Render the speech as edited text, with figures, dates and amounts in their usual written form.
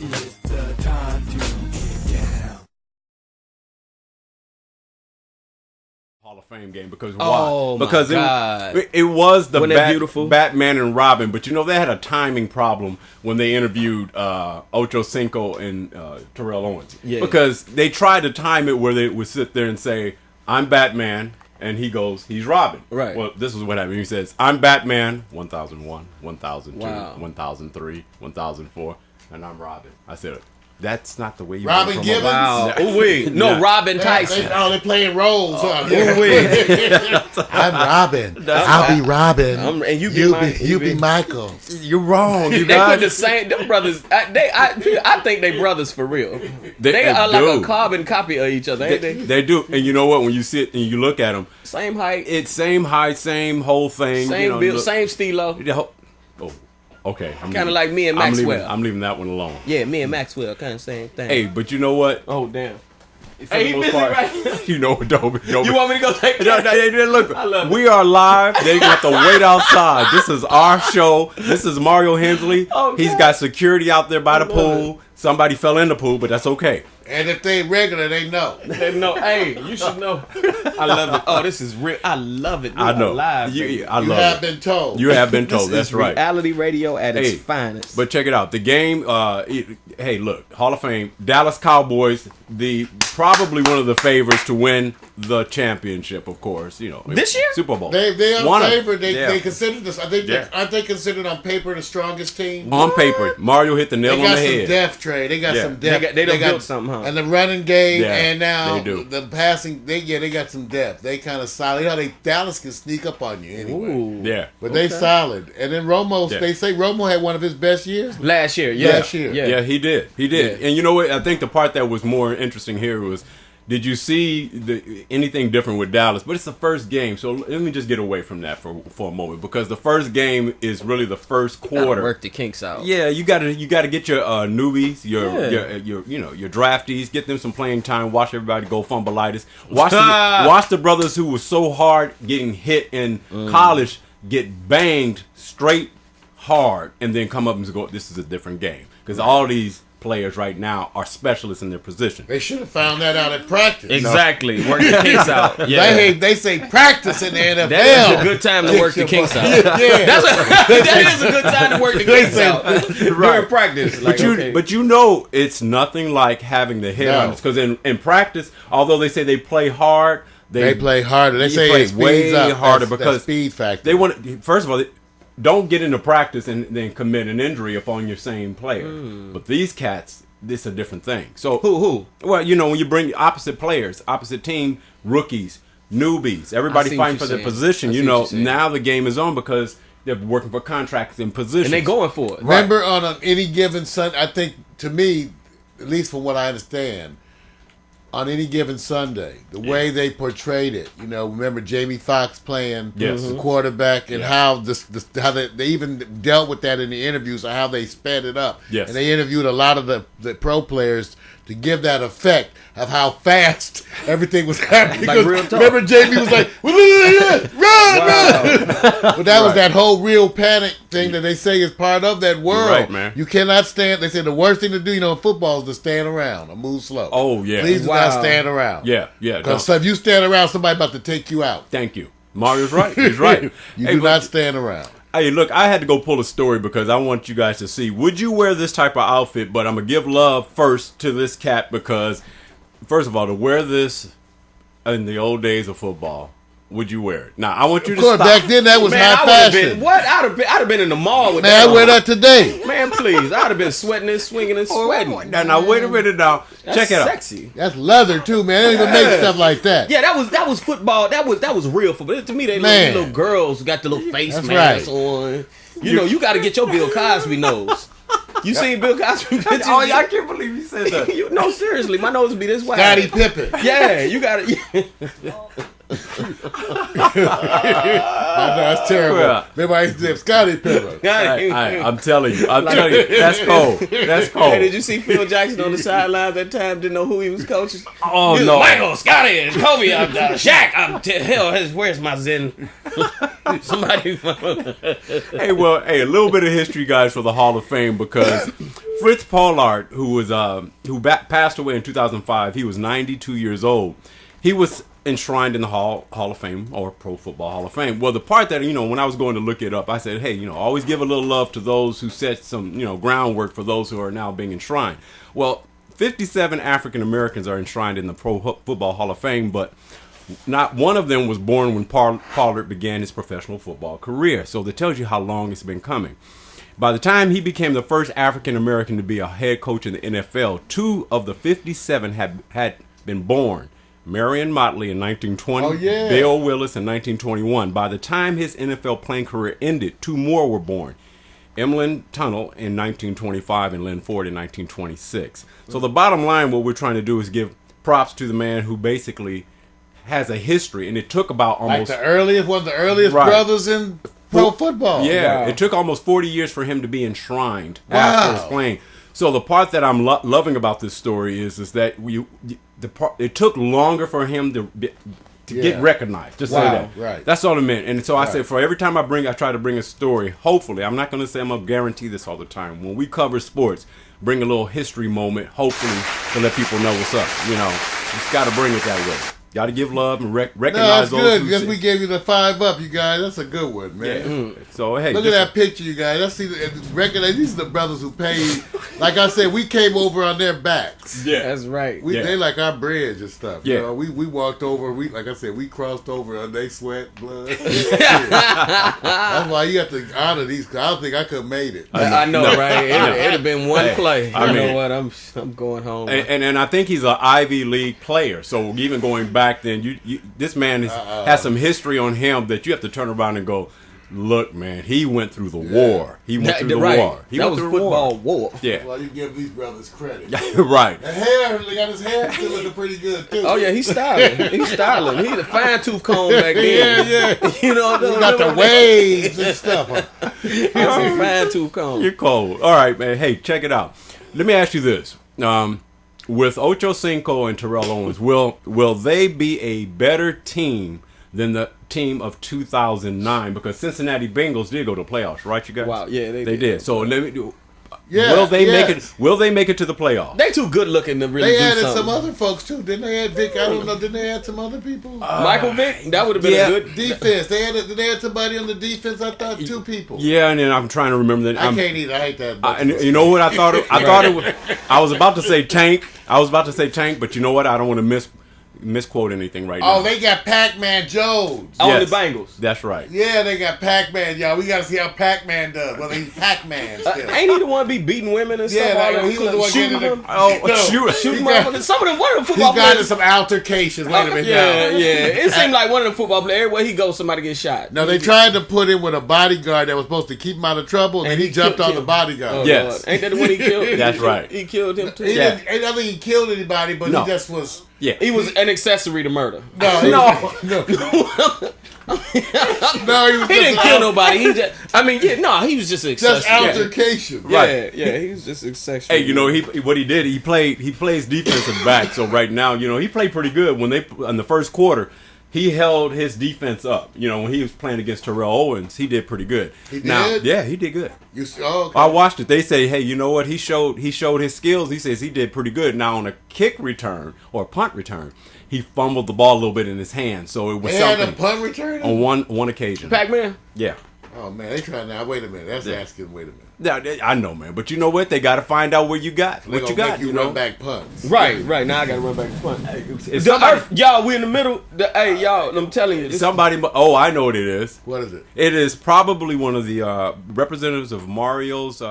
It's the time to get down. Hall of Fame game because Oh, why? Because my God. it was the Wasn't that beautiful? Batman and Robin, but they had a timing problem when they interviewed Ocho-Cinco and Terrell Owens. Yeah. Because they tried to time it where they would sit there and say, I'm Batman, and he goes, he's Robin. Right. Well, this is what happened. He says, I'm Batman, 1001, 1002, Wow. 1003, 1004, and I'm Robin. I said, that's not the way you Robin promote. Gibbons? Wow. Ooh-wee. No, Yeah. Robin Tyson. They're playing roles. Huh? I'm Robin. I'll be Robin. And you be Michael. You're wrong. You They guys. put the same. Them brothers. I think they brothers for real. They are like do. a carbon copy of each other. Ain't they? They do, and you know what? When you sit and you look at them, Same height. it's same height, same whole thing. Same build. Same stilo. Oh, okay. Kind of like me and Maxwell. I'm leaving that one alone. Yeah, me and Maxwell, kind of same thing. Hey, but you know what? Oh damn. For the most part, you know what, Dobie. You want me to go take No, that? look, I love it. we are live. They got to wait outside. This is our show. This is Mario Hensley. Oh, He's God. got security out there by the love pool. Somebody fell in the pool, but that's okay. And if they regular, they know. They know. Hey, you should know. I love it. Oh, this is real. I love it. We I know. are live, baby. I You love have it. been told. You have been told. This That's is right. reality radio at its Hey, finest. But check it out. The game, hey, look, Hall of Fame, Dallas Cowboys, probably one of the favorites to win the championship, of course. This year? Super Bowl. They are One of- favored. yeah. They consider this. I think Yeah. aren't they considered on paper the strongest team? On paper, Mario hit the nail They on got the some head. depth trade. They got Yeah. some depth. They done built something, huh? And the running game, Yeah, and now they do. the passing. They got some depth. They kind of solid. Dallas can sneak up on you anyway. Ooh. Yeah. But they solid. And then Romo, Yeah. they say Romo had one of his best years. Last year, yeah. Last year. Yeah. Yeah, he did. He did. Yeah. And you know what? I think the part that was more interesting here was, did you see anything different with Dallas? But it's the first game, so let me just get away from that for a moment, because the first game is really the first Gotta quarter. work the kinks out. Yeah, you gotta get your newbies, your Yeah. your draftees, get them some playing time. Watch everybody go fumbleitis. Watch the brothers who were so hard getting hit in college get banged straight hard, and then come up and go, this is a different game, because all these players right now are specialists in their position. They should have found that out at practice. Exactly. Work the kinks out. Yeah. They say practice in the NFL. That is a good time to work the kinks out. Yeah. That is a good time to work the kinks out. During practice. Like, But it's nothing like having the head No. on it, because in practice, although they say they play hard, They play harder. They say play it speeds way up. harder That's because speed factor. they want. First of all, don't get into practice and then commit an injury upon your same player. But these cats, this is a different thing. So Who? Well, when you bring opposite players, opposite team, rookies, newbies, everybody see fighting what for you're their saying. position. I see what you're saying. Now the game is on because they're working for contracts and positions. And they going for it. Remember on any given Sunday, I think, to me, at least from what I understand, on any given Sunday, the way they portrayed it, remember Jamie Foxx playing Yes. the quarterback, and how how they even dealt with that in the interviews, or how they sped it up. Yes. And they interviewed a lot of the pro players to give that effect of how fast everything was happening. Like real talk. Remember Jamie was like, run! But that was that whole real panic thing that they say is part of that world. Right, man. You cannot stand. They say the worst thing to do, in football, is to stand around or move slow. Oh, yeah. Please do Wow. not stand around. Yeah. Because if you stand around, somebody about to take you out. Thank you. Mario's right. He's right. You Hey, do look, not stand around. Hey, look, I had to go pull a story because I want you guys to see. Would you wear this type of outfit? But I'm going to give love first to this cat because, first of all, to wear this in the old days of football, would you wear it? Now, I want you Of to course, stop. back then that was Man, high I would have fashion. been. What? I'd have been in the mall with Man, that. I wear on. that today. Man, please. I'd have been sweating and swinging and sweating. Now, wait a minute now. That's Check it out. sexy. That's leather too, man. They don't even make stuff like that. Yeah, that was football. That was real football. To me, they Man. little girls who got the little face That's masks right. on. You got to get your Bill Cosby nose. You seen Bill Cosby pictures? Oh, I can't believe you said that. No, seriously, my nose would be this way. Scottie Pippen. Yeah, you got it. I know, that's terrible. Yeah. Remember I used to have Scotty Pippen. I'm telling you, that's cold. That's cold. Hey, did you see Phil Jackson on the sideline that time? Didn't know who he was coaching. Oh He was no, Michael, Scotty, and Kobe, Shaq. Hell, where's my Zen? Somebody. Hey, well, a little bit of history, guys, for the Hall of Fame, because Fritz Pollard, who passed away in 2005, he was 92 years old. He was enshrined in the Hall of Fame, or Pro Football Hall of Fame. Well, the part that, when I was going to look it up, I said, hey, always give a little love to those who set some, groundwork for those who are now being enshrined. Well, 57 African Americans are enshrined in the Pro Football Hall of Fame, but not one of them was born when Pollard began his professional football career. So that tells you how long it's been coming. By the time he became the first African American to be a head coach in the NFL, 2 of the 57 had been born. Marion Motley in 1920, Oh, yeah. Bill Willis in 1921. By the time his NFL playing career ended, 2 more were born. Emlyn Tunnell in 1925 and Lynn Ford in 1926. So the bottom line, what we're trying to do is give props to the man who basically has a history, and it took about almost Like one of the earliest Right. brothers in pro football. Yeah, Wow. it took almost 40 years for him to be enshrined Wow. after his playing. So the part that I'm loving about this story is that it took longer for him to Yeah. get recognized. Just Wow, say that. right. That's all I meant. And so I Right. said, for every time I try to bring a story, hopefully, I'm not going to say I'm going to guarantee this all the time. When we cover sports, bring a little history moment, hopefully, to let people know what's up. You just got to bring it that way. Got to give love and No, recognize that's those good. who Guess sit- we gave you the 5 up, you guys. That's a good one, man. Yeah. So, hey. Look at just- that picture, you guys. Let's see. Recognize these are the brothers who paid. Like I said, we came over on their backs. Yeah. That's right. Yeah. They like our bridge and stuff. Yeah. We walked over. Like I said, we crossed over and they sweat, blood. That's why you have to honor these. 'Cause I don't think I could have made it. I know, right? It'd have been one Hey, play. I You know mean- what? I'm going home. And I think he's an Ivy League player. So even going back then, this man has some history on him that you have to turn around and go, look, man, he went through the war. He went through the right. war. He That went was through the football war. Yeah. Well, you give these brothers credit. Right. The hair, they got his hair still looking pretty good too. Oh yeah, he's styling. He's styling. He's a fine tooth comb back then. Yeah. You know what You got the waves and stuff. That's a fine tooth comb. You're cold. All right, man. Hey, check it out. Let me ask you this. With Ocho-Cinco and Terrell Owens, will they be a better team than the team of 2009? Because Cincinnati Bengals did go to playoffs, right, you guys? Wow, yeah, they they did. So let me do. Yeah, will they make it? yes. Will they make it to the playoffs? They too good looking to really They do added something. some other folks too. Didn't they add Vic? I don't know. Didn't they add some other people? Michael Vick, that would have been Yeah. a good Defense. Did they add somebody on the defense? I thought 2 people. Yeah, and then I'm trying to remember that. I can't either. I hate that. And you know what I thought? I thought it was. I was about to say Tank. But you know what? I don't want to misquote anything right now. Oh, they got Pac-Man Jones. on Yes. the Bengals. That's right. Yeah, they got Pac-Man. Y'all, we got to see how Pac-Man does. Well, he's Pac-Man still. Ain't he the one be beating women and Yeah, stuff? like, all he was the one shooting getting them? the- Oh, No. shoot! Shooting He got- motherfuckers. Some of the He football got in players. some altercations. Wait a minute. Yeah, now. yeah. It seemed like one of the football players, everywhere he goes, somebody gets shot. No, they tried to put him with a bodyguard that was supposed to keep him out of trouble, and And he he jumped killed on the him. bodyguard. Oh, Yes. Lord. Ain't that the one he killed? That's right. He killed him too. He Yeah. didn't, I don't think he killed anybody, but No. he just was. Yeah. He was an accessory to murder. No, he No. was, no, no, he was He didn't just kill nobody. He just, I mean, yeah, no, he was just an Just accessory. altercation. Right. Yeah, he was just accessory. Hey, what he did? He plays defensive back. So right now, he played pretty good when in the first quarter. He held his defense up. When he was playing against Terrell Owens, he did pretty good. He did? Now, yeah, he did good. Okay. I watched it. They say, hey, you know what? He showed his skills. He says he did pretty good. Now on a kick return or punt return, he fumbled the ball a little bit in his hand. So it was They had a something punt return? on one occasion. Pac-Man. Yeah. Oh, man, they trying now. Wait a minute. That's asking, wait a minute. Yeah, I know, man. But you know what? They got to find out where you got. They What you gonna got. make you run back punts. Right. Now I got to run back to punt. It's The somebody, earth, y'all, we in the middle. Hey, y'all, I'm telling you. This, oh, I know what it is. What is it? It is probably one of the representatives of Mario's